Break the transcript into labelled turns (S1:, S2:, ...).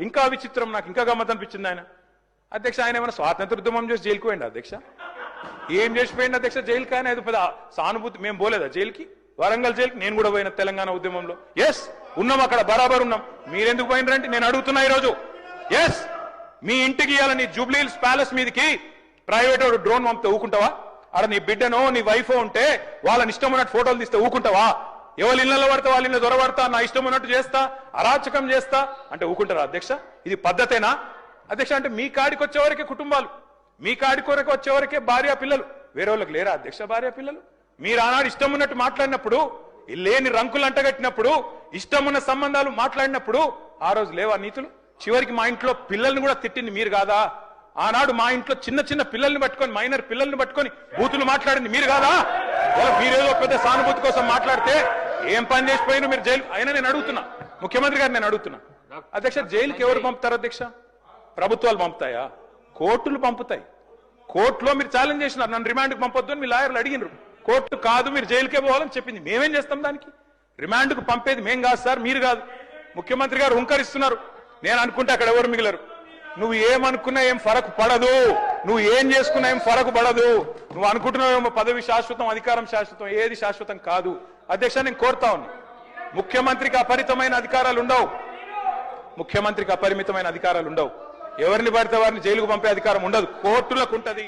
S1: ఇంకా విచిత్రం, నాకు ఇంకా గమ్మత్ అనిపించింది ఆయన. అధ్యక్ష ఆయన ఏమైనా స్వాతంత్ర ఉద్యమం చేసి జైలుకి పోయింది అధ్యక్ష? ఏం చేసిపోయింది అధ్యక్ష జైలుకి? ఆయన ఏదో పెద్ద సానుభూతి. మేము పోలేదా జైలుకి? వరంగల్ జైలుకి నేను కూడా పోయిన తెలంగాణ ఉద్యమంలో. ఎస్ ఉన్నాం, అక్కడ బరాబర్ ఉన్నాం. మీరెందుకు పోయినరంటే నేను అడుగుతున్నా ఈరోజు. ఎస్ మీ ఇంటికి ఇవ్వాలని జూబ్లీ హిల్స్ ప్యాలెస్ మీదకి ప్రైవేట్ డ్రోన్ పంపితే ఊకుంటావా? అక్కడ నీ బిడ్డనో నీ వైఫో ఉంటే వాళ్ళని ఇష్టం ఉన్నట్టు ఫోటోలు తీస్తే ఊకుంటావా? ఎవరి ఇళ్లలో పడితే వాళ్ళ ఇళ్ళ దొరబడతా, నా ఇష్టం ఉన్నట్టు చేస్తా, అరాచకం చేస్తా అంటే ఊకుంటారా అధ్యక్ష? ఇది పద్ధతేనా అధ్యక్ష? అంటే మీ కాడికి వచ్చేవరకే కుటుంబాలు, మీ కాడి కొరకు వచ్చేవరకే భార్య పిల్లలు, వేరే వాళ్ళకి లేరా అధ్యక్ష భార్య పిల్లలు? మీరు ఆనాడు ఇష్టం ఉన్నట్టు మాట్లాడినప్పుడు, లేని రంకులు అంటగట్టినప్పుడు, ఇష్టం ఉన్న సంబంధాలు మాట్లాడినప్పుడు ఆ రోజు లేవా నీతులు? చివరికి మా ఇంట్లో పిల్లల్ని కూడా తిట్టింది మీరు కాదా? ఆనాడు మా ఇంట్లో చిన్న చిన్న పిల్లల్ని పట్టుకొని, మైనర్ పిల్లల్ని పట్టుకొని బూతులు మాట్లాడింది మీరు కాదా? మీరేదో పెద్ద సానుభూతి కోసం మాట్లాడితే ఏం పని చేసిపోయినా మీరు జైలు. అయినా నేను అడుగుతున్నా ముఖ్యమంత్రి గారు, నేను అడుగుతున్నా అధ్యక్ష, జైలుకి ఎవరు పంపుతారు అధ్యక్ష? ప్రభుత్వాలు పంపుతాయా? కోర్టులు పంపుతాయి. కోర్టులో మీరు ఛాలెంజ్ చేసినారు, నన్ను రిమాండ్కి పంపొద్దు అని మీ లాయర్లు అడిగినారు. కోర్టు కాదు మీరు జైలుకే పోవాలని చెప్పింది. మేమేం చేస్తాం దానికి? రిమాండ్కు పంపేది మేం కాదు సార్, మీరు కాదు. ముఖ్యమంత్రి గారు హుంకరిస్తున్నారు. నేను అనుకుంటే అక్కడ ఎవరు మిగిలరు. నువ్వు ఏమనుకున్నా ఏం ఫరకు పడదు, నువ్వు ఏం చేసుకున్నా ఏం ఫరకు పడదు. నువ్వు అనుకుంటున్నావేమో పదవి శాశ్వతం, అధికారం శాశ్వతం. ఏది శాశ్వతం కాదు అధ్యక్ష. నేను కోరుతా ఉన్నా, ముఖ్యమంత్రికి అపరిమితమైన అధికారాలు ఉండవు. ముఖ్యమంత్రికి అపరిమితమైన అధికారాలు ఉండవు. ఎవరిని పడితే వారిని జైలుకు పంపే అధికారం ఉండదు, కోర్టులకు ఉంటది.